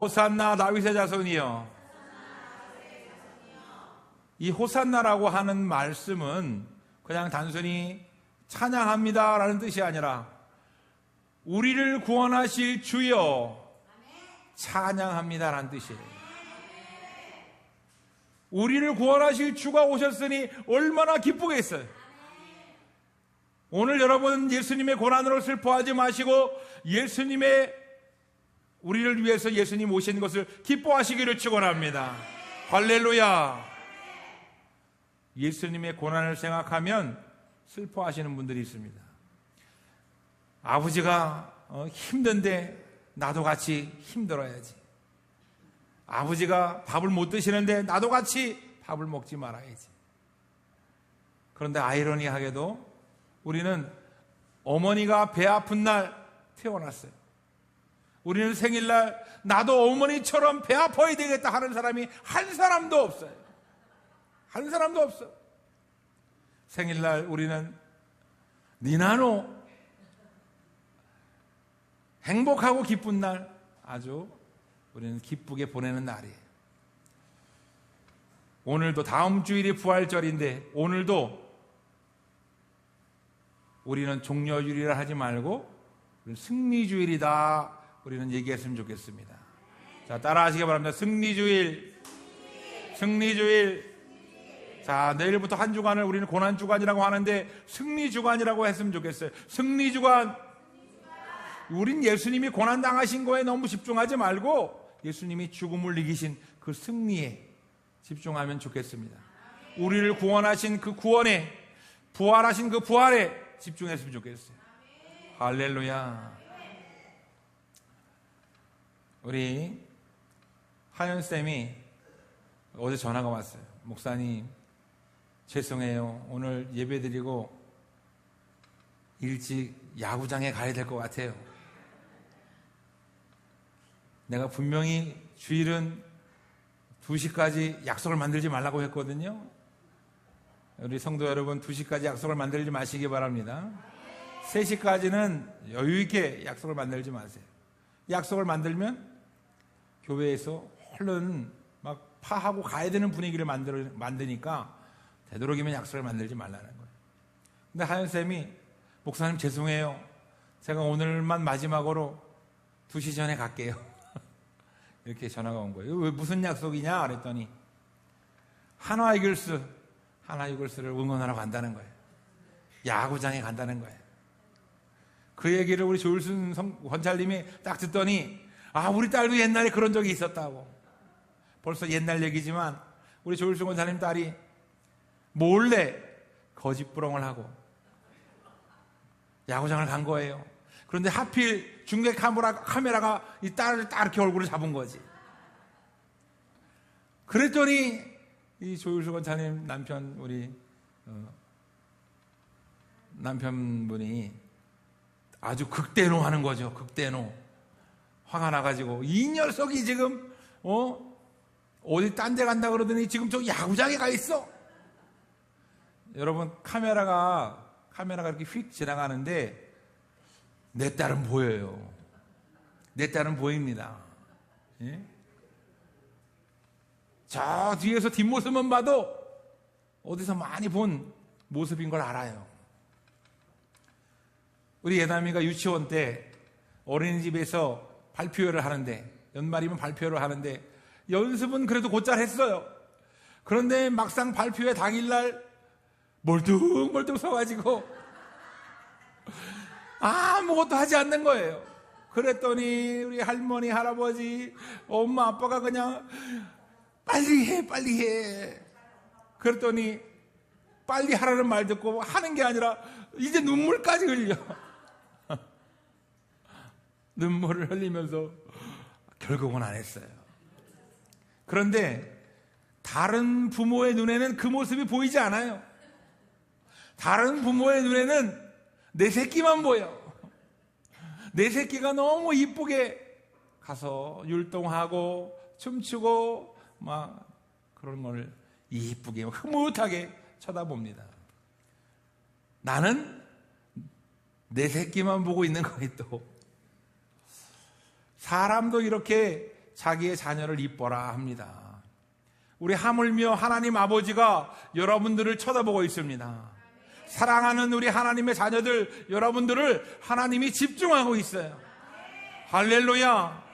호산나 다윗의 자손이여. 이 호산나라고 하는 말씀은 그냥 단순히 찬양합니다라는 뜻이 아니라 우리를 구원하실 주여 찬양합니다라는 뜻이에요. 우리를 구원하실 주가 오셨으니 얼마나 기쁘겠어요. 오늘 여러분 예수님의 고난으로 슬퍼하지 마시고 예수님의 우리를 위해서 예수님 오신 것을 기뻐하시기를 축원합니다. 할렐루야. 예수님의 고난을 생각하면 슬퍼하시는 분들이 있습니다. 아버지가 힘든데 나도 같이 힘들어야지. 아버지가 밥을 못 드시는데 나도 같이 밥을 먹지 말아야지. 그런데 아이러니하게도 우리는 어머니가 배 아픈 날 태어났어요. 우리는 생일날 나도 어머니처럼 배 아파야 되겠다 하는 사람이 한 사람도 없어요. 한 사람도 없어. 생일날 우리는 니나노 행복하고 기쁜 날 아주 우리는 기쁘게 보내는 날이에요. 오늘도 다음 주일이 부활절인데 오늘도 우리는 종려주일이라 하지 말고 승리주일이다 우리는 얘기했으면 좋겠습니다. 자, 따라하시기 바랍니다. 승리주일, 승리주일. 자, 내일부터 한 주간을 우리는 고난주간이라고 하는데 승리주간이라고 했으면 좋겠어요. 승리주간. 우린 예수님이 고난당하신 거에 너무 집중하지 말고 예수님이 죽음을 이기신 그 승리에 집중하면 좋겠습니다. 우리를 구원하신 그 구원에, 부활하신 그 부활에 집중했으면 좋겠어요. 할렐루야. 우리 하연쌤이 어제 전화가 왔어요. 목사님, 죄송해요. 오늘 예배드리고 일찍 야구장에 가야 될 것 같아요. 내가 분명히 주일은 2시까지 약속을 만들지 말라고 했거든요. 우리 성도 여러분 2시까지 약속을 만들지 마시기 바랍니다. 3시까지는 여유 있게 약속을 만들지 마세요. 약속을 만들면 교회에서 얼른 막 파하고 가야 되는 분위기를 만드니까 되도록이면 약속을 만들지 말라는 거예요. 근데 하연쌤이 목사님 죄송해요. 제가 오늘만 마지막으로 2시 전에 갈게요. 이렇게 전화가 온 거예요. 왜 무슨 약속이냐 그랬더니 하나 이글스를 응원하러 간다는 거예요. 야구장에 간다는 거예요. 그 얘기를 우리 조일순 권찰님이 딱 듣더니 아, 우리 딸도 옛날에 그런 적이 있었다고. 벌써 옛날 얘기지만 우리 조일순 권찰님 딸이 몰래 거짓부렁을 하고 야구장을 간 거예요. 그런데 하필 중계 카메라가 이 딸을 딱 이렇게 얼굴을 잡은 거지. 그랬더니 이 조일수 권사님 남편 우리 남편분이 아주 극대노 하는 거죠. 극대노. 화가 나가지고 이 녀석이 지금 어디 딴 데 간다 그러더니 지금 저 야구장에 가 있어. 여러분 카메라가 이렇게 휙 지나가는데 내 딸은 보여요. 내 딸은 보입니다. 예? 저 뒤에서 뒷모습만 봐도 어디서 많이 본 모습인 걸 알아요. 우리 예담이가 유치원 때 어린이집에서 발표회를 하는데 연말이면 발표를 하는데 연습은 그래도 곧잘 했어요. 그런데 막상 발표회 당일날 멀뚱멀뚱 서가지고 아무것도 하지 않는 거예요. 그랬더니 우리 할머니, 할아버지, 엄마, 아빠가 그냥 빨리 해. 그랬더니 빨리 하라는 말 듣고 하는 게 아니라 이제 눈물까지 흘려. 눈물을 흘리면서 결국은 안 했어요. 그런데 다른 부모의 눈에는 그 모습이 보이지 않아요. 다른 부모의 눈에는 내 새끼만 보여. 내 새끼가 너무 이쁘게 가서 율동하고 춤추고 막 그런 걸 이쁘게 흐뭇하게 쳐다봅니다. 나는 내 새끼만 보고 있는 거예요. 또 사람도 이렇게 자기의 자녀를 이뻐라 합니다. 우리 하물며 하나님 아버지가 여러분들을 쳐다보고 있습니다. 사랑하는 우리 하나님의 자녀들, 여러분들을 하나님이 집중하고 있어요. 할렐루야.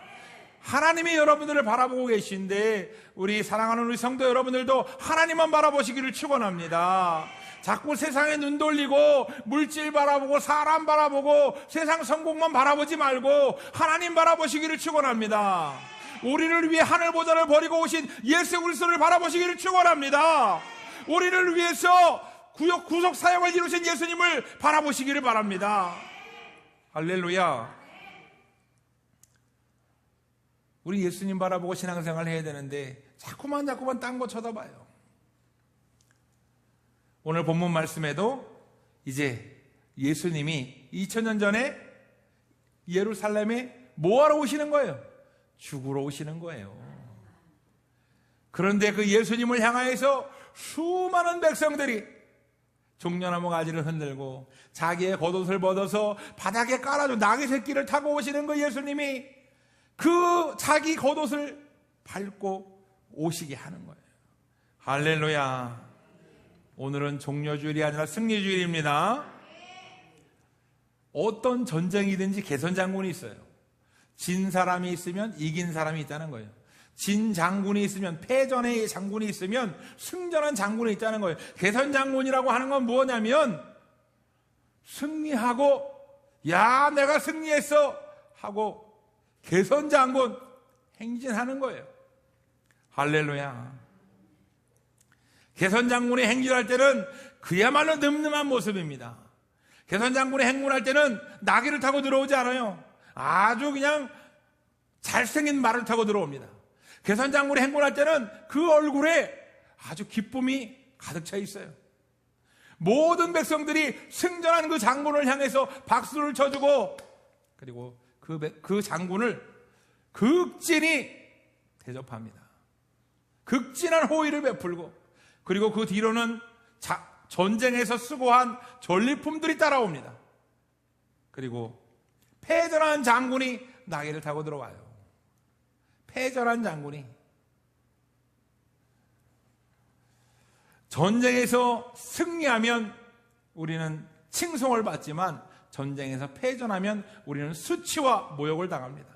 하나님이 여러분들을 바라보고 계신데 우리 사랑하는 우리 성도 여러분들도 하나님만 바라보시기를 축원합니다. 자꾸 세상에 눈 돌리고 물질 바라보고 사람 바라보고 세상 성공만 바라보지 말고 하나님 바라보시기를 축원합니다. 우리를 위해 하늘보좌를 버리고 오신 예수 그리스도를 바라보시기를 축원합니다. 우리를 위해서 구속 사역을 이루신 예수님을 바라보시기를 바랍니다. 할렐루야. 우리 예수님 바라보고 신앙생활을 해야 되는데 자꾸만 딴 거 쳐다봐요. 오늘 본문 말씀에도 이제 예수님이 2000년 전에 예루살렘에 뭐하러 오시는 거예요? 죽으러 오시는 거예요. 그런데 그 예수님을 향하여서 수많은 백성들이 종려나무 가지를 흔들고 자기의 겉옷을 벗어서 바닥에 깔아준 나귀 새끼를 타고 오시는 그 예수님이 그 자기 겉옷을 밟고 오시게 하는 거예요. 할렐루야. 오늘은 종려주일이 아니라 승리주일입니다. 어떤 전쟁이든지 개선장군이 있어요. 진 사람이 있으면 이긴 사람이 있다는 거예요. 진 장군이 있으면, 패전의 장군이 있으면 승전한 장군이 있다는 거예요. 개선장군이라고 하는 건 뭐냐면 승리하고 야 내가 승리했어 하고 개선장군 행진하는 거예요. 할렐루야. 개선장군이 행진할 때는 그야말로 늠름한 모습입니다. 개선장군이 행군할 때는 나귀를 타고 들어오지 않아요. 아주 그냥 잘생긴 말을 타고 들어옵니다. 개선장군이 행군할 때는 그 얼굴에 아주 기쁨이 가득 차 있어요. 모든 백성들이 승전한 그 장군을 향해서 박수를 쳐주고 그리고 그 장군을 극진히 대접합니다. 극진한 호의를 베풀고 그리고 그 뒤로는 전쟁에서 수고한 전리품들이 따라옵니다. 그리고 패전한 장군이 나귀를 타고 들어와요. 패전한 장군이 전쟁에서 승리하면 우리는 칭송을 받지만 전쟁에서 패전하면 우리는 수치와 모욕을 당합니다.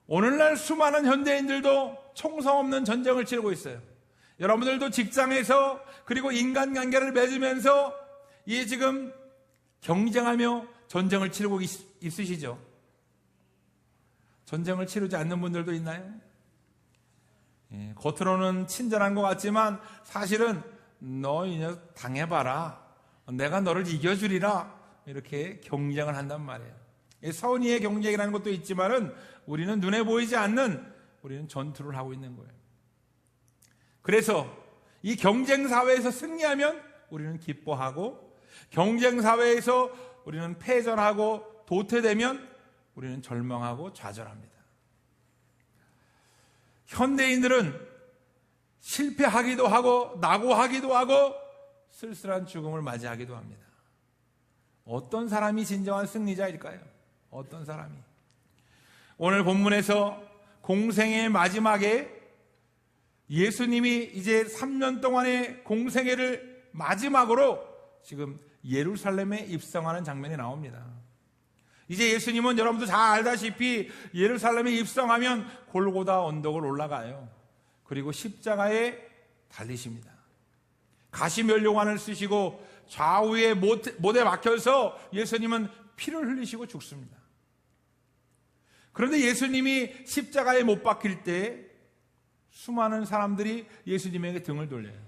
오늘날 수많은 현대인들도 총성 없는 전쟁을 치르고 있어요. 여러분들도 직장에서 그리고 인간관계를 맺으면서 이 지금 경쟁하며 전쟁을 치르고 있으시죠? 전쟁을 치르지 않는 분들도 있나요? 예, 겉으로는 친절한 것 같지만 사실은 너 이 녀석 당해봐라. 내가 너를 이겨주리라. 이렇게 경쟁을 한단 말이에요. 선의의 경쟁이라는 것도 있지만은 우리는 눈에 보이지 않는 우리는 전투를 하고 있는 거예요. 그래서 이 경쟁사회에서 승리하면 우리는 기뻐하고 경쟁사회에서 우리는 패전하고 도태되면 우리는 절망하고 좌절합니다. 현대인들은 실패하기도 하고 낙오하기도 하고 쓸쓸한 죽음을 맞이하기도 합니다. 어떤 사람이 진정한 승리자일까요? 어떤 사람이? 오늘 본문에서 공생의 마지막에 예수님이 이제 3년 동안의 공생애를 마지막으로 지금 예루살렘에 입성하는 장면이 나옵니다. 이제 예수님은 여러분도 잘 알다시피 예루살렘에 입성하면 골고다 언덕을 올라가요. 그리고 십자가에 달리십니다. 가시면류관을 쓰시고 좌우에 못에 박혀서 예수님은 피를 흘리시고 죽습니다. 그런데 예수님이 십자가에 못 박힐 때 수많은 사람들이 예수님에게 등을 돌려요.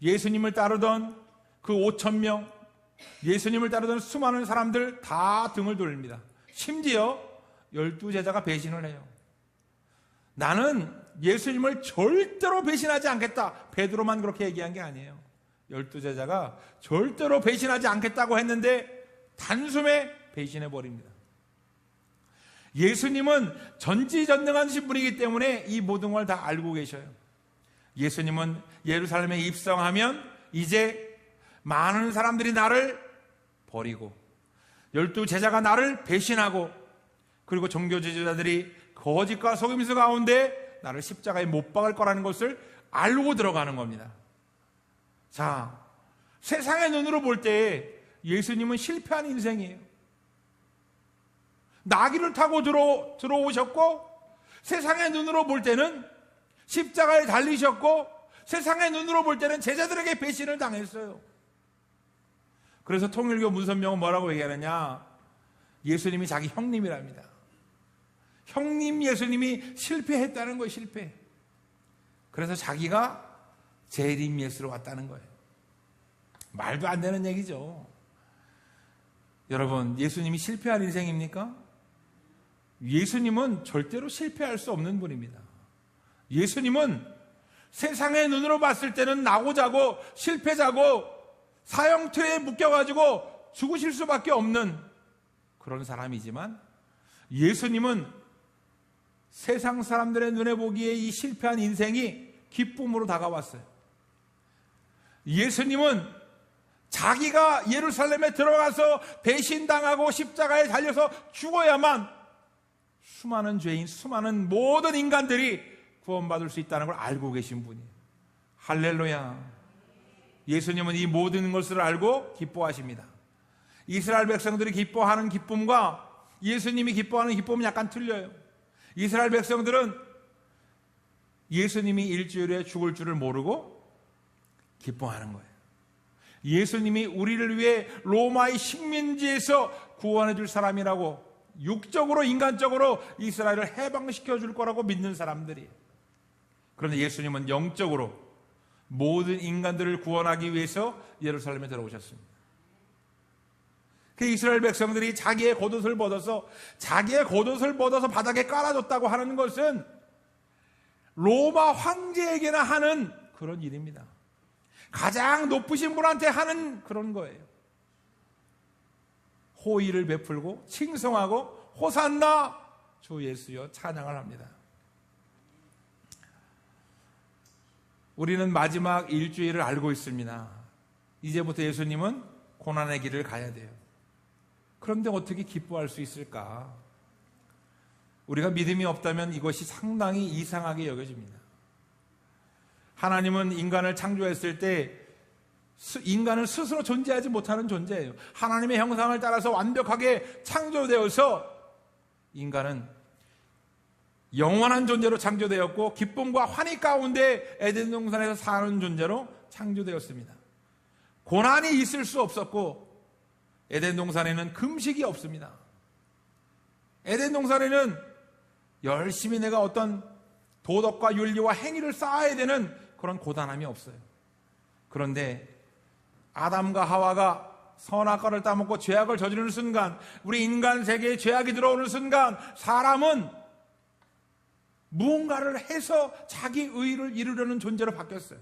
예수님을 따르던 그 5,000명, 예수님을 따르던 수많은 사람들 다 등을 돌립니다. 심지어 12제자가 배신을 해요. 나는 예수님을 절대로 배신하지 않겠다. 베드로만 그렇게 얘기한 게 아니에요. 12제자가 절대로 배신하지 않겠다고 했는데 단숨에 배신해버립니다. 예수님은 전지전능하신 분이기 때문에 이 모든 걸 다 알고 계셔요. 예수님은 예루살렘에 입성하면 이제 많은 사람들이 나를 버리고 12제자가 나를 배신하고 그리고 종교 지도자들이 거짓과 속임수 가운데 나를 십자가에 못 박을 거라는 것을 알고 들어가는 겁니다. 자, 세상의 눈으로 볼 때 예수님은 실패한 인생이에요. 나귀를 타고 들어오셨고, 세상의 눈으로 볼 때는 십자가에 달리셨고, 세상의 눈으로 볼 때는 제자들에게 배신을 당했어요. 그래서 통일교 문선명은 뭐라고 얘기하느냐? 예수님이 자기 형님이랍니다. 형님 예수님이 실패했다는 거예요. 실패. 그래서 자기가 재림 예수로 왔다는 거예요. 말도 안 되는 얘기죠. 여러분, 예수님이 실패한 인생입니까? 예수님은 절대로 실패할 수 없는 분입니다. 예수님은 세상의 눈으로 봤을 때는 나고자고 실패자고 사형틀에 묶여가지고 죽으실 수밖에 없는 그런 사람이지만, 예수님은 세상 사람들의 눈에 보기에 이 실패한 인생이 기쁨으로 다가왔어요. 예수님은 자기가 예루살렘에 들어가서 배신당하고 십자가에 달려서 죽어야만 수많은 죄인, 수많은 모든 인간들이 구원받을 수 있다는 걸 알고 계신 분이에요. 할렐루야. 예수님은 이 모든 것을 알고 기뻐하십니다. 이스라엘 백성들이 기뻐하는 기쁨과 예수님이 기뻐하는 기쁨은 약간 틀려요. 이스라엘 백성들은 예수님이 일주일에 죽을 줄을 모르고 기뻐하는 거예요. 예수님이 우리를 위해 로마의 식민지에서 구원해 줄 사람이라고, 육적으로 인간적으로 이스라엘을 해방시켜 줄 거라고 믿는 사람들이에요. 그런데 예수님은 영적으로 모든 인간들을 구원하기 위해서 예루살렘에 들어오셨습니다. 그 이스라엘 백성들이 자기의 겉옷을 벗어서 바닥에 깔아줬다고 하는 것은 로마 황제에게나 하는 그런 일입니다. 가장 높으신 분한테 하는 그런 거예요. 호의를 베풀고 칭송하고 호산나 주 예수여 찬양을 합니다. 우리는 마지막 일주일을 알고 있습니다. 이제부터 예수님은 고난의 길을 가야 돼요. 그런데 어떻게 기뻐할 수 있을까? 우리가 믿음이 없다면 이것이 상당히 이상하게 여겨집니다. 하나님은 인간을 창조했을 때 인간은 스스로 존재하지 못하는 존재예요. 하나님의 형상을 따라서 완벽하게 창조되어서 인간은 영원한 존재로 창조되었고, 기쁨과 환희 가운데 에덴 동산에서 사는 존재로 창조되었습니다. 고난이 있을 수 없었고, 에덴 동산에는 금식이 없습니다. 에덴 동산에는 열심히 내가 어떤 도덕과 윤리와 행위를 쌓아야 되는 그런 고단함이 없어요. 그런데 아담과 하와가 선악과를 따먹고 죄악을 저지르는 순간, 우리 인간 세계에 죄악이 들어오는 순간, 사람은 무언가를 해서 자기 의를 이루려는 존재로 바뀌었어요.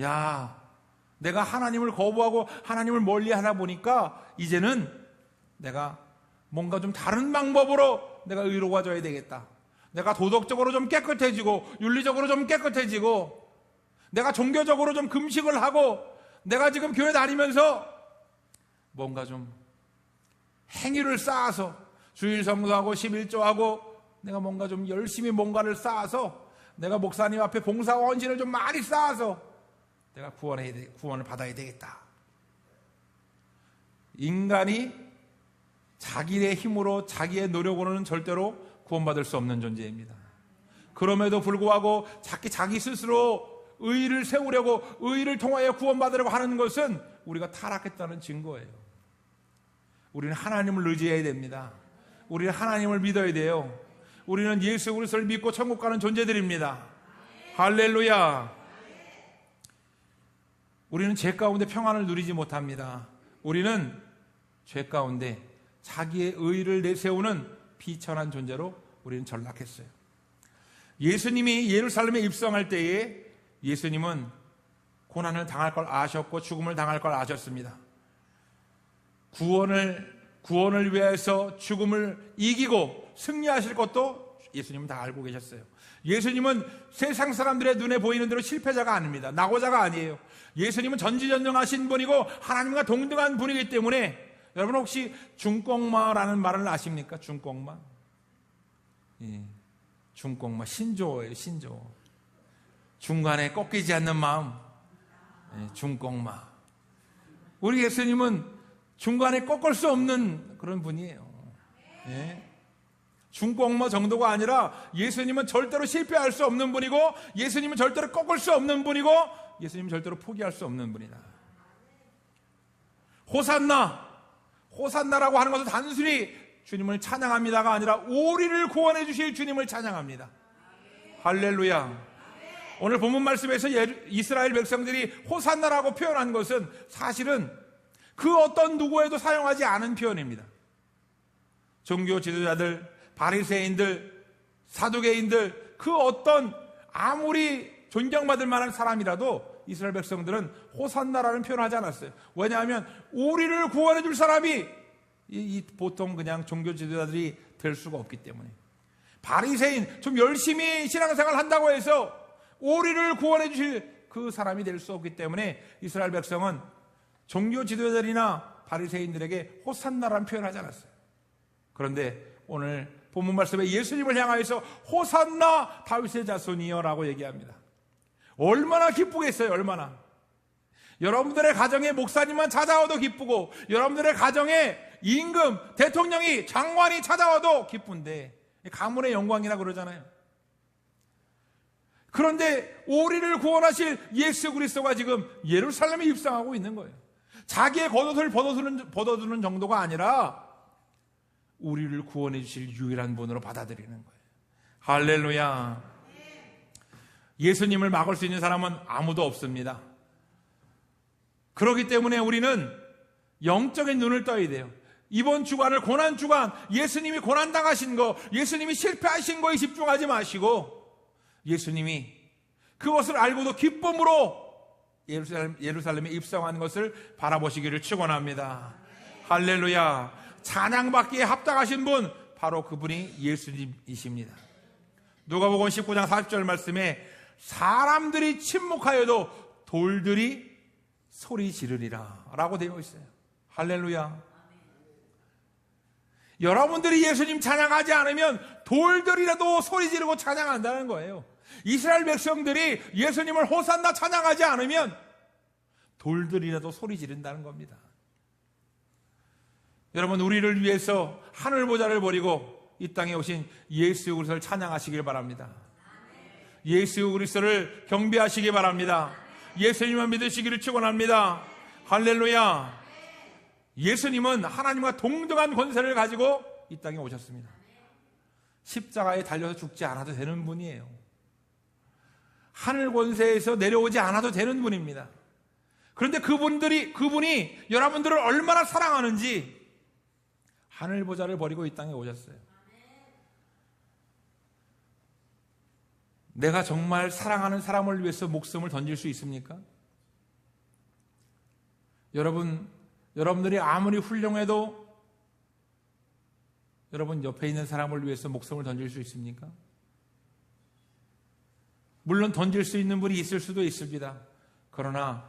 야, 내가 하나님을 거부하고 하나님을 멀리 하다 보니까 이제는 내가 뭔가 좀 다른 방법으로 내가 의로워져야 되겠다. 내가 도덕적으로 좀 깨끗해지고 윤리적으로 좀 깨끗해지고 내가 종교적으로 좀 금식을 하고 내가 지금 교회 다니면서 뭔가 좀 행위를 쌓아서 주일 성수하고 11조하고 내가 뭔가 좀 열심히 뭔가를 쌓아서 내가 목사님 앞에 봉사와 헌신을 좀 많이 쌓아서 내가 구원을 받아야 되겠다. 인간이 자기의 힘으로 자기의 노력으로는 절대로 구원받을 수 없는 존재입니다. 그럼에도 불구하고 자기 스스로 의의를 세우려고 의의를 통하여 구원받으려고 하는 것은 우리가 타락했다는 증거예요. 우리는 하나님을 의지해야 됩니다. 우리는 하나님을 믿어야 돼요. 우리는 예수 그리스도를 믿고 천국 가는 존재들입니다. 할렐루야. 우리는 죄 가운데 평안을 누리지 못합니다. 우리는 죄 가운데 자기의 의의를 내세우는 비천한 존재로 우리는 전락했어요. 예수님이 예루살렘에 입성할 때에 예수님은 고난을 당할 걸 아셨고 죽음을 당할 걸 아셨습니다. 구원을 위해서 죽음을 이기고 승리하실 것도 예수님은 다 알고 계셨어요. 예수님은 세상 사람들의 눈에 보이는 대로 실패자가 아닙니다. 낙오자가 아니에요. 예수님은 전지전능하신 분이고 하나님과 동등한 분이기 때문에 여러분 혹시 중꺾마라는 말을 아십니까? 중꺾마. 중꽁마, 신조어예요. 신조어. 중간에 꺾이지 않는 마음, 중꽁마. 우리 예수님은 중간에 꺾을 수 없는 그런 분이에요. 중꽁마 정도가 아니라 예수님은 절대로 실패할 수 없는 분이고, 예수님은 절대로 꺾을 수 없는 분이고, 예수님은 절대로 포기할 수 없는 분이다. 호산나, 호산나라고 하는 것은 단순히 주님을 찬양합니다가 아니라 우리를 구원해 주실 주님을 찬양합니다. 할렐루야. 오늘 본문 말씀에서 이스라엘 백성들이 호산나라고 표현한 것은 사실은 그 어떤 누구에도 사용하지 않은 표현입니다. 종교 지도자들, 바리새인들, 사두개인들, 그 어떤 아무리 존경받을 만한 사람이라도 이스라엘 백성들은 호산나라는 표현을 하지 않았어요. 왜냐하면 우리를 구원해 줄 사람이 보통 그냥 종교 지도자들이 될 수가 없기 때문에. 바리새인, 좀 열심히 신앙생활 한다고 해서 우리를 구원해 주실 그 사람이 될 수 없기 때문에 이스라엘 백성은 종교 지도자들이나 바리새인들에게 호산나라는 표현을 하지 않았어요. 그런데 오늘 본문 말씀에 예수님을 향하여서 호산나 다윗의 자손이여 라고 얘기합니다. 얼마나 기쁘겠어요. 얼마나. 여러분들의 가정에 목사님만 찾아와도 기쁘고, 여러분들의 가정에 임금, 대통령이, 장관이 찾아와도 기쁜데, 가문의 영광이라 그러잖아요. 그런데 우리를 구원하실 예수 그리스도가 지금 예루살렘에 입성하고 있는 거예요. 자기의 겉옷을 벗어두는 정도가 아니라 우리를 구원해 주실 유일한 분으로 받아들이는 거예요. 할렐루야. 예수님을 막을 수 있는 사람은 아무도 없습니다. 그렇기 때문에 우리는 영적인 눈을 떠야 돼요. 이번 주간을 고난주간, 예수님이 고난당하신 거, 예수님이 실패하신 거에 집중하지 마시고 예수님이 그것을 알고도 기쁨으로 예루살렘에 입성한 것을 바라보시기를 축원합니다. 할렐루야. 찬양받기에 합당하신 분, 바로 그분이 예수님이십니다. 누가복음 19장 40절 말씀에 사람들이 침묵하여도 돌들이 소리 지르리라 라고 되어 있어요. 할렐루야. 여러분들이 예수님 찬양하지 않으면 돌들이라도 소리 지르고 찬양한다는 거예요. 이스라엘 백성들이 예수님을 호산나 찬양하지 않으면 돌들이라도 소리 지른다는 겁니다. 여러분, 우리를 위해서 하늘 보좌를 버리고 이 땅에 오신 예수 그리스도를 찬양하시길 바랍니다. 예수 그리스도를 경배하시기 바랍니다. 예수님만 믿으시기를 축원합니다. 할렐루야. 예수님은 하나님과 동등한 권세를 가지고 이 땅에 오셨습니다. 십자가에 달려서 죽지 않아도 되는 분이에요. 하늘 권세에서 내려오지 않아도 되는 분입니다. 그런데 그분이 여러분들을 얼마나 사랑하는지 하늘 보좌를 버리고 이 땅에 오셨어요. 내가 정말 사랑하는 사람을 위해서 목숨을 던질 수 있습니까? 여러분들이 아무리 훌륭해도 여러분 옆에 있는 사람을 위해서 목숨을 던질 수 있습니까? 물론 던질 수 있는 분이 있을 수도 있습니다. 그러나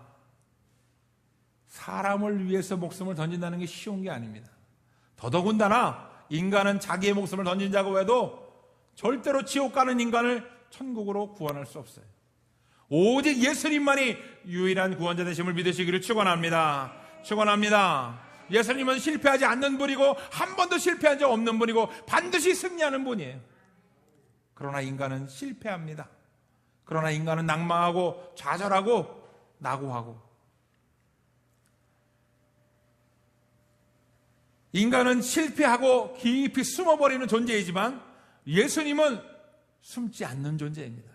사람을 위해서 목숨을 던진다는 게 쉬운 게 아닙니다. 더더군다나 인간은 자기의 목숨을 던진다고 해도 절대로 지옥 가는 인간을 천국으로 구원할 수 없어요. 오직 예수님만이 유일한 구원자 되심을 믿으시기를 축원합니다. 축원합니다. 예수님은 실패하지 않는 분이고 한 번도 실패한 적 없는 분이고 반드시 승리하는 분이에요. 그러나 인간은 실패합니다. 그러나 인간은 낭망하고 좌절하고 낙오하고, 인간은 실패하고 깊이 숨어버리는 존재이지만 예수님은 숨지 않는 존재입니다.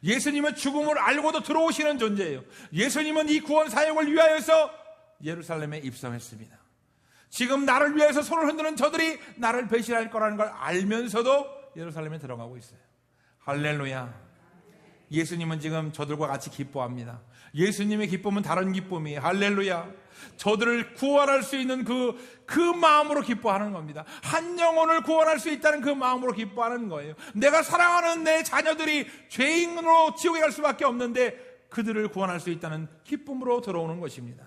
예수님은 죽음을 알고도 들어오시는 존재예요. 예수님은 이 구원 사역을 위하여서 예루살렘에 입성했습니다. 지금 나를 위해서 손을 흔드는 저들이 나를 배신할 거라는 걸 알면서도 예루살렘에 들어가고 있어요. 할렐루야. 예수님은 지금 저들과 같이 기뻐합니다. 예수님의 기쁨은 다른 기쁨이에요. 할렐루야. 저들을 구원할 수 있는 그 마음으로 기뻐하는 겁니다. 한 영혼을 구원할 수 있다는 그 마음으로 기뻐하는 거예요. 내가 사랑하는 내 자녀들이 죄인으로 지옥에 갈 수밖에 없는데 그들을 구원할 수 있다는 기쁨으로 들어오는 것입니다.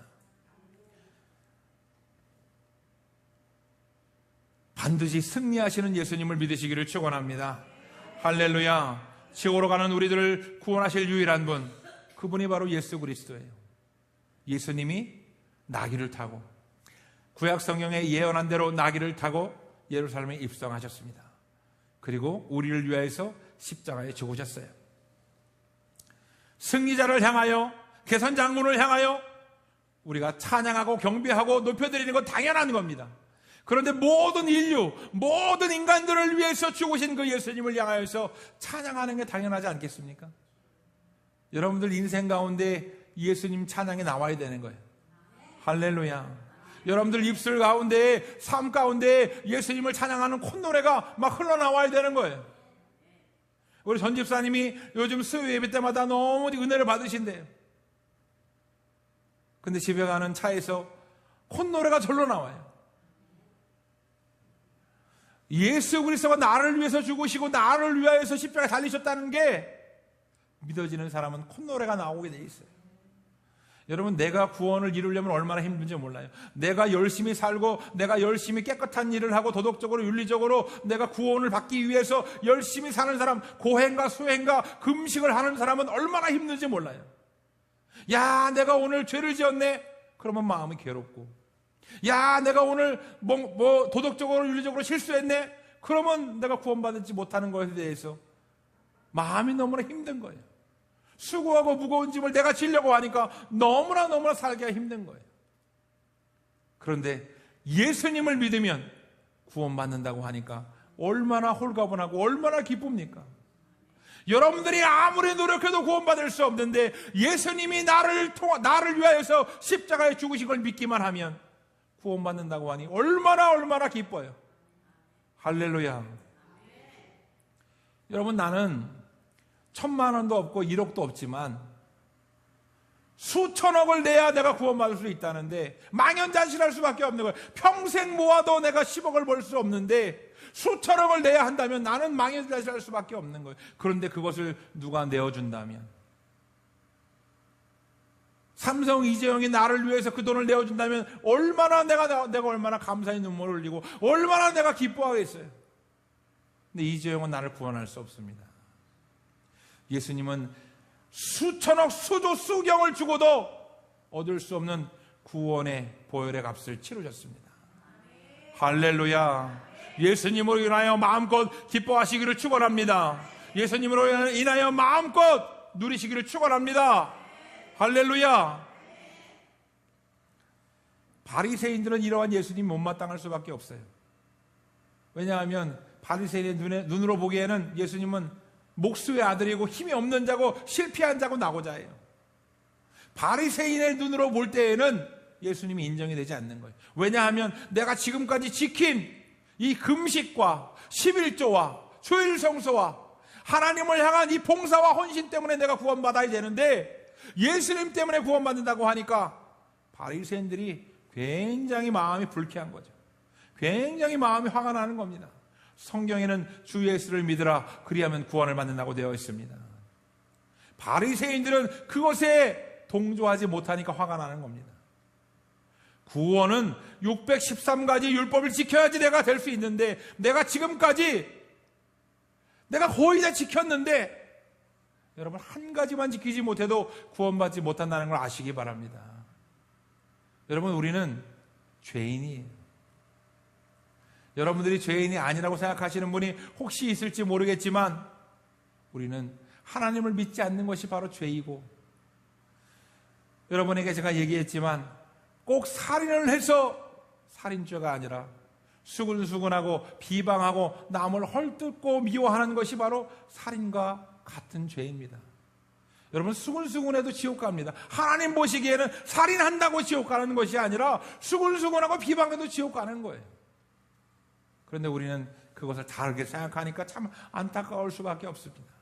반드시 승리하시는 예수님을 믿으시기를 축원합니다. 할렐루야. 지옥으로 가는 우리들을 구원하실 유일한 분, 그분이 바로 예수 그리스도예요. 예수님이 나귀를 타고 구약 성경에 예언한 대로 나귀를 타고 예루살렘에 입성하셨습니다. 그리고 우리를 위하여서 십자가에 죽으셨어요. 승리자를 향하여, 개선장군을 향하여 우리가 찬양하고 경배하고 높여드리는 건 당연한 겁니다. 그런데 모든 인류, 모든 인간들을 위해서 죽으신 그 예수님을 향하여서 찬양하는 게 당연하지 않겠습니까? 여러분들 인생 가운데 예수님 찬양이 나와야 되는 거예요. 할렐루야. 여러분들 입술 가운데, 삶 가운데 예수님을 찬양하는 콧노래가 막 흘러나와야 되는 거예요. 우리 전 집사님이 요즘 수요 예배 때마다 너무 은혜를 받으신대요. 근데 집에 가는 차에서 콧노래가 절로 나와요. 예수 그리스도가 나를 위해서 죽으시고 나를 위하여서 십자가에 달리셨다는 게 믿어지는 사람은 콧노래가 나오게 돼 있어요. 여러분, 내가 구원을 이루려면 얼마나 힘든지 몰라요. 내가 열심히 살고 내가 열심히 깨끗한 일을 하고 도덕적으로 윤리적으로 내가 구원을 받기 위해서 열심히 사는 사람, 고행과 수행과 금식을 하는 사람은 얼마나 힘든지 몰라요. 야, 내가 오늘 죄를 지었네? 그러면 마음이 괴롭고, 야, 내가 오늘 뭐 도덕적으로 윤리적으로 실수했네? 그러면 내가 구원받지 못하는 것에 대해서 마음이 너무나 힘든 거예요. 수고하고 무거운 짐을 내가 지려고 하니까 너무나 살기가 힘든 거예요. 그런데 예수님을 믿으면 구원받는다고 하니까 얼마나 홀가분하고 얼마나 기쁩니까? 여러분들이 아무리 노력해도 구원받을 수 없는데 예수님이 나를 위하여서 십자가에 죽으신 걸 믿기만 하면 구원받는다고 하니 얼마나 기뻐요. 할렐루야. 여러분, 나는 1,000만 원도 없고 1억도 없지만 수천억을 내야 내가 구원받을 수 있다는데 망연자실할 수밖에 없는 거예요. 평생 모아도 내가 10억을 벌 수 없는데 수천억을 내야 한다면 나는 망연자실할 수밖에 없는 거예요. 그런데 그것을 누가 내어준다면, 삼성 이재용이 나를 위해서 그 돈을 내어준다면 얼마나 내가 얼마나 감사의 눈물을 흘리고 얼마나 내가 기뻐하겠어요. 근데 이재용은 나를 구원할 수 없습니다. 예수님은 수천억, 수조, 수경을 주고도 얻을 수 없는 구원의 보혈의 값을 치르셨습니다. 할렐루야. 예수님으로 인하여 마음껏 기뻐하시기를 축원합니다. 예수님으로 인하여 마음껏 누리시기를 축원합니다. 할렐루야. 바리새인들은 이러한 예수님 못마땅할 수밖에 없어요. 왜냐하면 바리새인의 눈으로 보기에는 예수님은 목수의 아들이고 힘이 없는 자고 실패한 자고 나고자예요. 바리새인의 눈으로 볼 때에는 예수님이 인정이 되지 않는 거예요. 왜냐하면 내가 지금까지 지킨 이 금식과 11조와 주일 성소와 하나님을 향한 이 봉사와 헌신 때문에 내가 구원받아야 되는데 예수님 때문에 구원받는다고 하니까 바리새인들이 굉장히 마음이 불쾌한 거죠. 굉장히 마음이 화가 나는 겁니다. 성경에는 주 예수를 믿으라 그리하면 구원을 받는다고 되어 있습니다. 바리새인들은 그것에 동조하지 못하니까 화가 나는 겁니다. 구원은 613가지 율법을 지켜야지 내가 될 수 있는데 내가 지금까지 내가 거의 다 지켰는데 여러분, 한 가지만 지키지 못해도 구원받지 못한다는 걸 아시기 바랍니다. 여러분, 우리는 죄인이에요. 여러분들이 죄인이 아니라고 생각하시는 분이 혹시 있을지 모르겠지만 우리는 하나님을 믿지 않는 것이 바로 죄이고, 여러분에게 제가 얘기했지만 꼭 살인을 해서 살인죄가 아니라 수근수근하고 비방하고 남을 헐뜯고 미워하는 것이 바로 살인과 같은 죄입니다. 여러분, 수근수근해도 지옥 갑니다. 하나님 보시기에는 살인한다고 지옥 가는 것이 아니라 수근수근하고 비방해도 지옥 가는 거예요. 그런데 우리는 그것을 다르게 생각하니까 참 안타까울 수밖에 없습니다.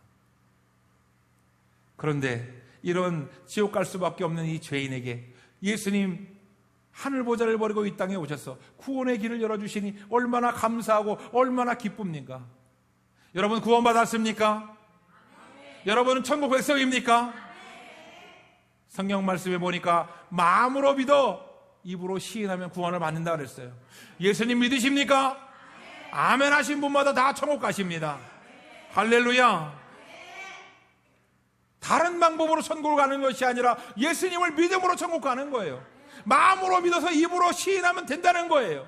그런데 이런 지옥 갈 수밖에 없는 이 죄인에게 예수님 하늘 보좌를 버리고 이 땅에 오셔서 구원의 길을 열어주시니 얼마나 감사하고 얼마나 기쁩니까? 여러분, 구원받았습니까? 여러분은 천국 백성입니까? 성경 말씀에 보니까 마음으로 믿어 입으로 시인하면 구원을 받는다 그랬어요. 예수님 믿으십니까? 아멘 하신 분마다 다 천국 가십니다. 할렐루야. 다른 방법으로 천국을 가는 것이 아니라 예수님을 믿음으로 천국 가는 거예요. 마음으로 믿어서 입으로 시인하면 된다는 거예요.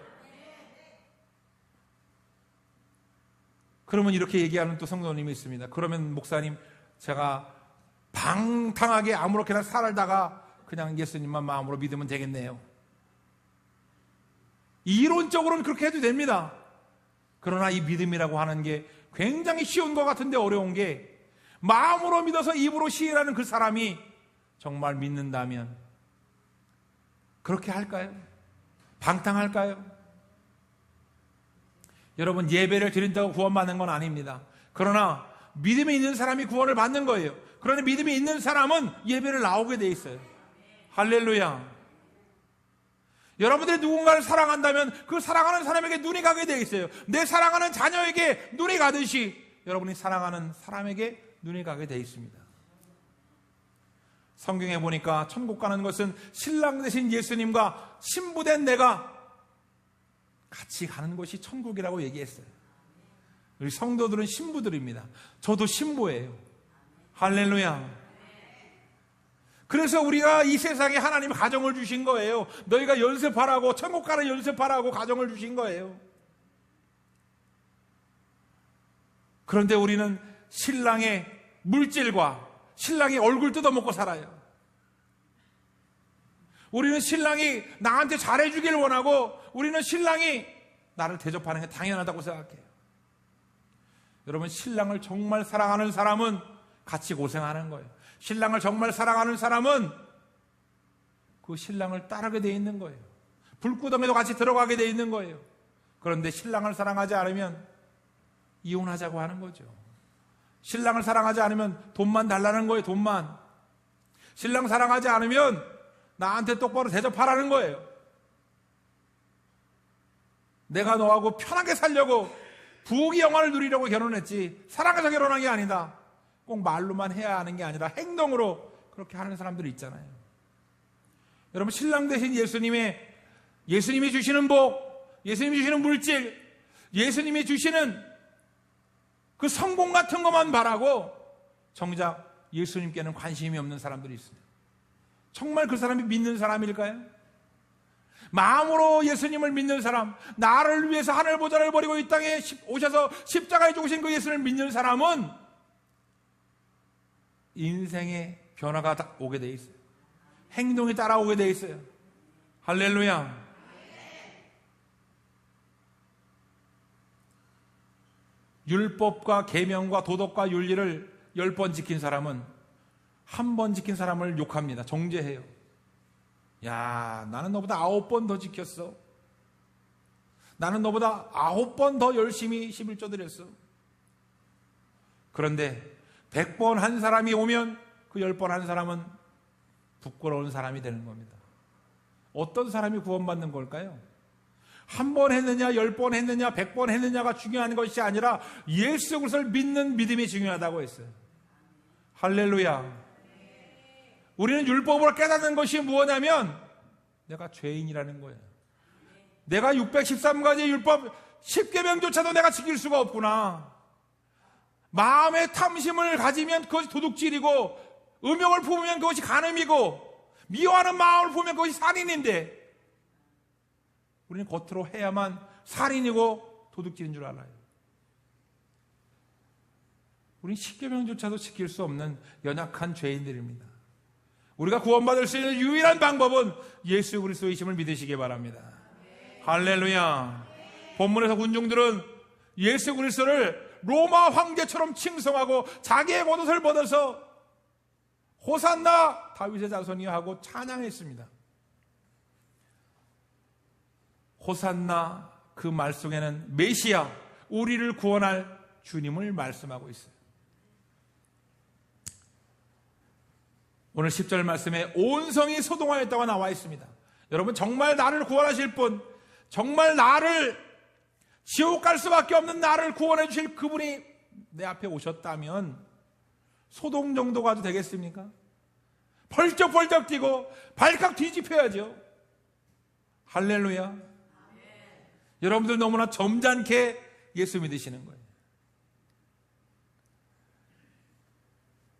그러면 이렇게 얘기하는 또 성도님이 있습니다. 그러면 목사님, 제가 방탕하게 아무렇게나 살다가 그냥 예수님만 마음으로 믿으면 되겠네요. 이론적으로는 그렇게 해도 됩니다. 그러나 이 믿음이라고 하는 게 굉장히 쉬운 것 같은데 어려운 게, 마음으로 믿어서 입으로 시인하는 그 사람이 정말 믿는다면 그렇게 할까요? 방탕할까요? 여러분, 예배를 드린다고 구원받는 건 아닙니다. 그러나 믿음이 있는 사람이 구원을 받는 거예요. 그러나 믿음이 있는 사람은 예배를 나오게 돼 있어요. 할렐루야. 여러분들이 누군가를 사랑한다면 그 사랑하는 사람에게 눈이 가게 돼 있어요. 내 사랑하는 자녀에게 눈이 가듯이 여러분이 사랑하는 사람에게 눈이 가게 돼 있습니다. 성경에 보니까 천국 가는 것은 신랑 되신 예수님과 신부된 내가 같이 가는 것이 천국이라고 얘기했어요. 우리 성도들은 신부들입니다. 저도 신부예요. 할렐루야. 그래서 우리가 이 세상에 하나님 가정을 주신 거예요. 너희가 연습하라고, 천국 가는 연습하라고 가정을 주신 거예요. 그런데 우리는 신랑의 물질과 신랑의 얼굴 뜯어먹고 살아요. 우리는 신랑이 나한테 잘해주길 원하고, 우리는 신랑이 나를 대접하는 게 당연하다고 생각해요. 여러분, 신랑을 정말 사랑하는 사람은 같이 고생하는 거예요. 신랑을 정말 사랑하는 사람은 그 신랑을 따르게 돼 있는 거예요. 불구덩이도 같이 들어가게 돼 있는 거예요. 그런데 신랑을 사랑하지 않으면 이혼하자고 하는 거죠. 신랑을 사랑하지 않으면 돈만 달라는 거예요. 돈만. 신랑 사랑하지 않으면 나한테 똑바로 대접하라는 거예요. 내가 너하고 편하게 살려고, 부귀 영화를 누리려고 결혼했지 사랑해서 결혼한 게 아니다. 꼭 말로만 해야 하는 게 아니라 행동으로 그렇게 하는 사람들이 있잖아요. 여러분, 신랑 대신 예수님이 주시는 복, 예수님이 주시는 물질, 예수님이 주시는 그 성공 같은 것만 바라고 정작 예수님께는 관심이 없는 사람들이 있습니다. 정말 그 사람이 믿는 사람일까요? 마음으로 예수님을 믿는 사람, 나를 위해서 하늘 보좌를 버리고 이 땅에 오셔서 십자가에 죽으신 그 예수님을 믿는 사람은 인생의 변화가 오게 돼 있어요. 행동이 따라오게 돼 있어요. 할렐루야. 율법과 계명과 도덕과 윤리를 10번 지킨 사람은 한 번 지킨 사람을 욕합니다. 정죄해요. 야, 나는 너보다 9번 더 지켰어. 나는 너보다 9번 더 열심히 11조 드렸어. 그런데 100번 한 사람이 오면 그 10번 한 사람은 부끄러운 사람이 되는 겁니다. 어떤 사람이 구원받는 걸까요? 한 번 했느냐, 10번 했느냐, 100번 했느냐가 중요한 것이 아니라 예수 그리스도를 믿는 믿음이 중요하다고 했어요. 할렐루야. 우리는 율법으로 깨닫는 것이 무엇냐면 내가 죄인이라는 거예요. 내가 613가지 율법 10계명조차도 내가 지킬 수가 없구나. 마음의 탐심을 가지면 그것이 도둑질이고, 음욕을 품으면 그것이 간음이고, 미워하는 마음을 품으면 그것이 살인인데, 우리는 겉으로 해야만 살인이고 도둑질인 줄 알아요. 우리는 10계명조차도 지킬 수 없는 연약한 죄인들입니다. 우리가 구원받을 수 있는 유일한 방법은 예수 그리스도이심을 믿으시기 바랍니다. 할렐루야. 본문에서 군중들은 예수 그리스도를 로마 황제처럼 칭송하고 자기의 겉옷을 벗어서 호산나 다윗의 자손이여 하고 찬양했습니다. 호산나, 그 말 속에는 메시아, 우리를 구원할 주님을 말씀하고 있어요. 오늘 10절 말씀에 온 성이 소동하였다고 나와 있습니다. 여러분, 정말 나를 구원하실 분, 정말 나를 지옥 갈 수밖에 없는 나를 구원해 주실 그분이 내 앞에 오셨다면 소동 정도 가도 되겠습니까? 벌쩍벌쩍 뛰고 발칵 뒤집혀야죠. 할렐루야. 여러분들 너무나 점잖게 예수 믿으시는 거예요.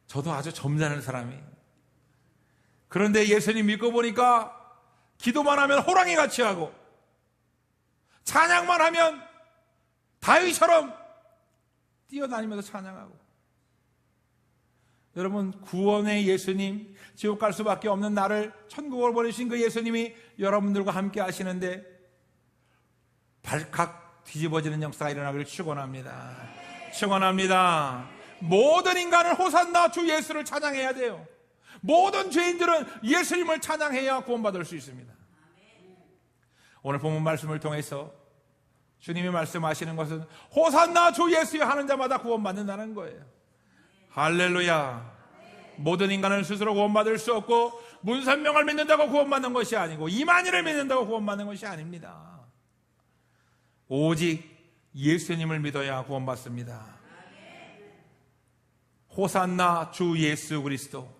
저도 아주 점잖은 사람이에요. 그런데 예수님 믿고 보니까 기도만 하면 호랑이 같이 하고 찬양만 하면 다윗처럼 뛰어다니면서 찬양하고. 여러분, 구원의 예수님, 지옥 갈 수밖에 없는 나를 천국으로 보내신 그 예수님이 여러분들과 함께 하시는데 발칵 뒤집어지는 역사가 일어나기를 축원합니다. 축원합니다. 모든 인간은 호산나 주 예수를 찬양해야 돼요. 모든 죄인들은 예수님을 찬양해야 구원받을 수 있습니다. 오늘 본문 말씀을 통해서 주님이 말씀하시는 것은 호산나 주 예수여 하는 자마다 구원받는다는 거예요. 할렐루야. 모든 인간은 스스로 구원받을 수 없고 문선명을 믿는다고 구원받는 것이 아니고 이만희를 믿는다고 구원받는 것이 아닙니다. 오직 예수님을 믿어야 구원받습니다. 호산나 주 예수 그리스도,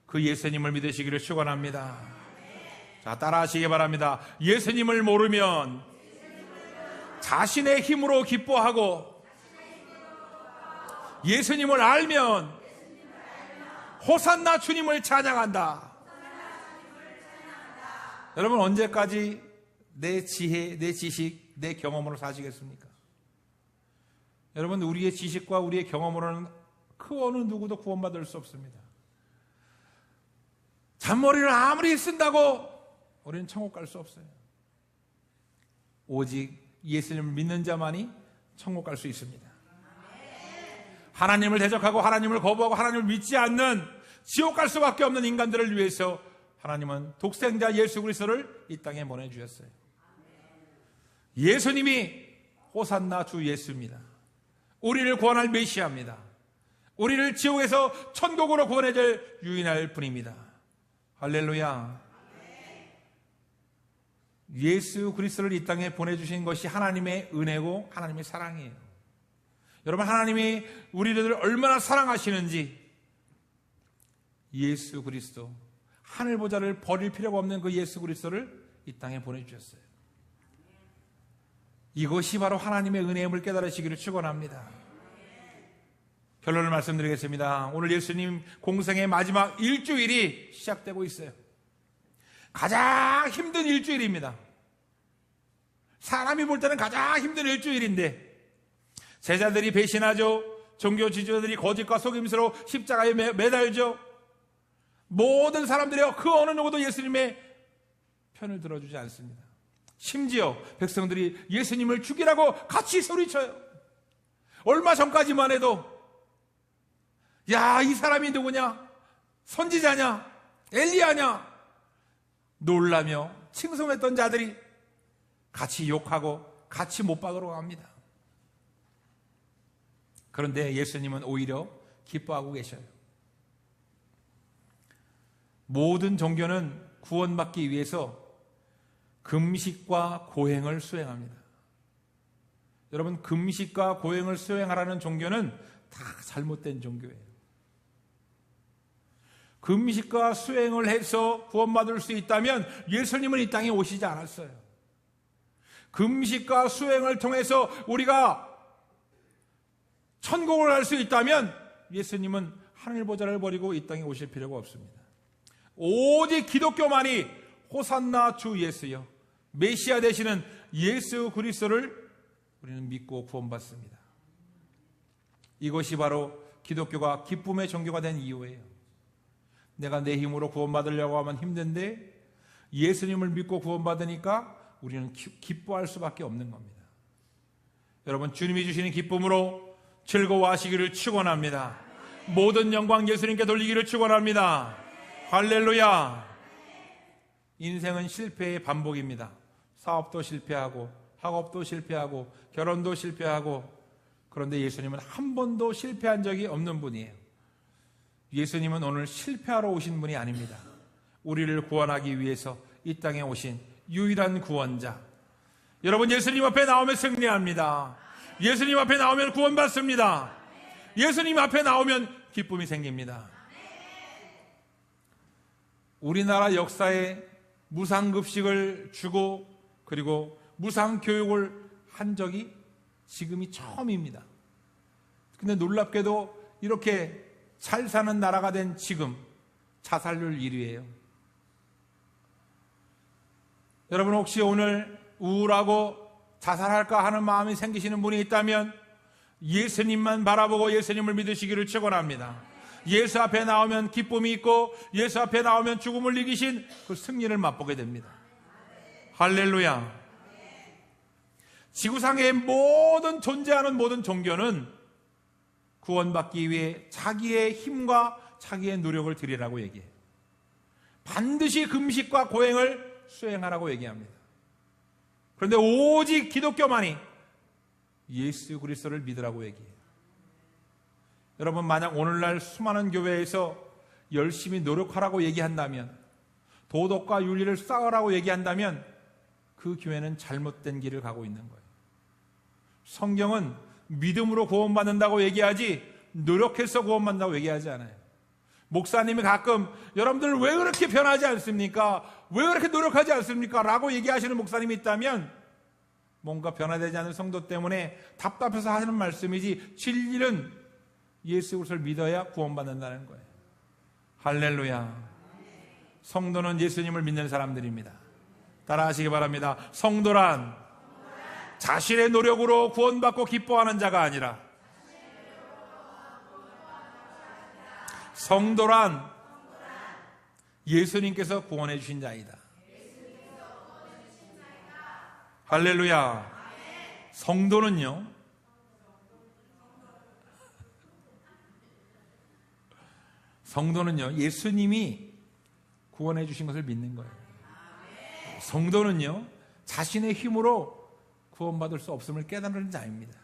그 예수님을 믿으시기를 축원합니다. 자, 따라하시기 바랍니다. 예수님을 모르면 자신의 힘으로 기뻐하고 예수님을 알면 호산나 주님을 찬양한다. 여러분, 언제까지 내 지혜, 내 지식, 내 경험으로 사시겠습니까? 여러분, 우리의 지식과 우리의 경험으로는 그 어느 누구도 구원받을 수 없습니다. 잔머리를 아무리 쓴다고 우리는 천국 갈 수 없어요. 오직 예수님을 믿는 자만이 천국 갈 수 있습니다. 하나님을 대적하고 하나님을 거부하고 하나님을 믿지 않는 지옥 갈 수밖에 없는 인간들을 위해서 하나님은 독생자 예수 그리스도를 이 땅에 보내주셨어요. 예수님이 호산나 주 예수입니다. 우리를 구원할 메시아입니다. 우리를 지옥에서 천국으로 구원해줄 유인할 분입니다. 할렐루야. 예수 그리스도를 이 땅에 보내주신 것이 하나님의 은혜고 하나님의 사랑이에요. 여러분, 하나님이 우리들을 얼마나 사랑하시는지 예수 그리스도, 하늘보좌를 버릴 필요가 없는 그 예수 그리스도를 이 땅에 보내주셨어요. 이것이 바로 하나님의 은혜임을 깨달으시기를 축원합니다. 결론을 말씀드리겠습니다. 오늘 예수님 공생의 마지막 일주일이 시작되고 있어요. 가장 힘든 일주일입니다. 사람이 볼 때는 가장 힘든 일주일인데 제자들이 배신하죠. 종교 지도자들이 거짓과 속임수로 십자가에 매달죠. 모든 사람들이 그 어느 누구도 예수님의 편을 들어주지 않습니다. 심지어 백성들이 예수님을 죽이라고 같이 소리쳐요. 얼마 전까지만 해도 야, 이 사람이 누구냐? 선지자냐? 엘리야냐? 놀라며 칭송했던 자들이 같이 욕하고 같이 못 박으러 갑니다. 그런데 예수님은 오히려 기뻐하고 계셔요. 모든 종교는 구원받기 위해서 금식과 고행을 수행합니다. 여러분, 금식과 고행을 수행하라는 종교는 다 잘못된 종교예요. 금식과 수행을 해서 구원받을 수 있다면 예수님은 이 땅에 오시지 않았어요. 금식과 수행을 통해서 우리가 천국을 갈 수 있다면 예수님은 하늘보좌를 버리고 이 땅에 오실 필요가 없습니다. 오직 기독교만이 호산나 주 예수여, 메시아 되시는 예수 그리스도를 우리는 믿고 구원받습니다. 이것이 바로 기독교가 기쁨의 종교가 된 이유예요. 내가 내 힘으로 구원받으려고 하면 힘든데 예수님을 믿고 구원받으니까 우리는 기뻐할 수밖에 없는 겁니다. 여러분, 주님이 주시는 기쁨으로 즐거워하시기를 축원합니다. 모든 영광 예수님께 돌리기를 축원합니다. 할렐루야. 인생은 실패의 반복입니다. 사업도 실패하고 학업도 실패하고 결혼도 실패하고, 그런데 예수님은 한 번도 실패한 적이 없는 분이에요. 예수님은 오늘 실패하러 오신 분이 아닙니다. 우리를 구원하기 위해서 이 땅에 오신 유일한 구원자. 여러분, 예수님 앞에 나오면 승리합니다. 예수님 앞에 나오면 구원받습니다. 예수님 앞에 나오면 기쁨이 생깁니다. 우리나라 역사에 무상급식을 주고 그리고 무상교육을 한 적이 지금이 처음입니다. 근데 놀랍게도 이렇게 잘 사는 나라가 된 지금 자살률 1위예요. 여러분 혹시 오늘 우울하고 자살할까 하는 마음이 생기시는 분이 있다면 예수님만 바라보고 예수님을 믿으시기를 축원합니다. 예수 앞에 나오면 기쁨이 있고 예수 앞에 나오면 죽음을 이기신 그 승리를 맛보게 됩니다. 할렐루야. 지구상의 모든 존재하는 모든 종교는 구원받기 위해 자기의 힘과 자기의 노력을 들이라고 얘기해요. 반드시 금식과 고행을 수행하라고 얘기합니다. 그런데 오직 기독교만이 예수 그리스도를 믿으라고 얘기해요. 여러분 만약 오늘날 수많은 교회에서 열심히 노력하라고 얘기한다면, 도덕과 윤리를 쌓으라고 얘기한다면 그 교회는 잘못된 길을 가고 있는 거예요. 성경은 믿음으로 구원받는다고 얘기하지 노력해서 구원받는다고 얘기하지 않아요. 목사님이 가끔 여러분들 왜 그렇게 변하지 않습니까? 왜 그렇게 노력하지 않습니까? 라고 얘기하시는 목사님이 있다면 뭔가 변화되지 않은 성도 때문에 답답해서 하시는 말씀이지, 진리는 예수 그리스도를 믿어야 구원받는다는 거예요. 할렐루야. 성도는 예수님을 믿는 사람들입니다. 따라하시기 바랍니다. 성도란 자신의 노력으로 구원받고 기뻐하는 자가 아니라, 성도란 예수님께서 구원해 주신 자이다. 할렐루야. 성도는요, 성도는요 예수님이 구원해 주신 것을 믿는 거예요. 성도는요 자신의 힘으로 구원받을 수 없음을 깨달은 자입니다.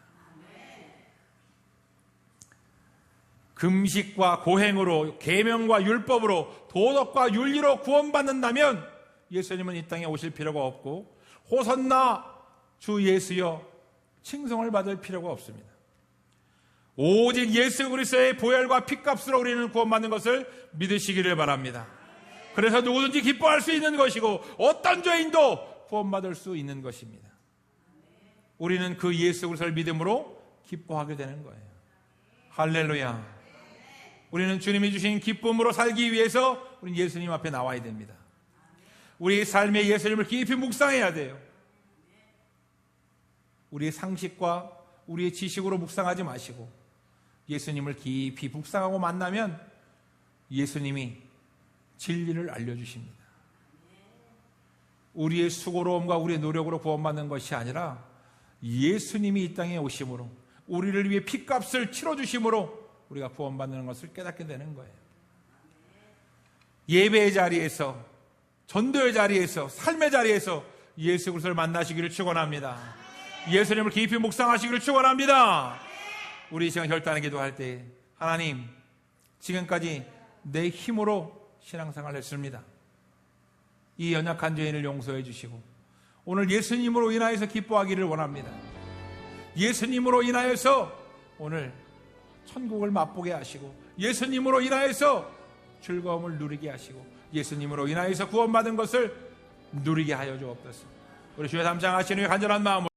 금식과 고행으로, 계명과 율법으로, 도덕과 윤리로 구원받는다면 예수님은 이 땅에 오실 필요가 없고, 호산나 주 예수여 칭송을 받을 필요가 없습니다. 오직 예수 그리스도의 보혈과 피값으로 우리는 구원받는 것을 믿으시기를 바랍니다. 그래서 누구든지 기뻐할 수 있는 것이고 어떤 죄인도 구원받을 수 있는 것입니다. 우리는 그 예수 그리스도를 믿음으로 기뻐하게 되는 거예요. 할렐루야. 우리는 주님이 주신 기쁨으로 살기 위해서 우리는 예수님 앞에 나와야 됩니다. 우리의 삶에 예수님을 깊이 묵상해야 돼요. 우리의 상식과 우리의 지식으로 묵상하지 마시고 예수님을 깊이 묵상하고 만나면 예수님이 진리를 알려주십니다. 우리의 수고로움과 우리의 노력으로 구원받는 것이 아니라 예수님이 이 땅에 오심으로, 우리를 위해 피값을 치러주심으로 우리가 구원받는 것을 깨닫게 되는 거예요. 예배의 자리에서, 전도의 자리에서, 삶의 자리에서 예수 그리스도를 만나시기를 축원합니다. 예수님을 깊이 묵상하시기를 축원합니다. 우리 이 시간 결단의 기도할 때, 하나님, 지금까지 내 힘으로 신앙생활을 했습니다. 이 연약한 죄인을 용서해 주시고 오늘 예수님으로 인하여서 기뻐하기를 원합니다. 예수님으로 인하여서 오늘 천국을 맛보게 하시고, 예수님으로 인하여서 즐거움을 누리게 하시고, 예수님으로 인하여서 구원받은 것을 누리게 하여 주옵소서. 우리 주의 담장하신 후에 간절한 마음으로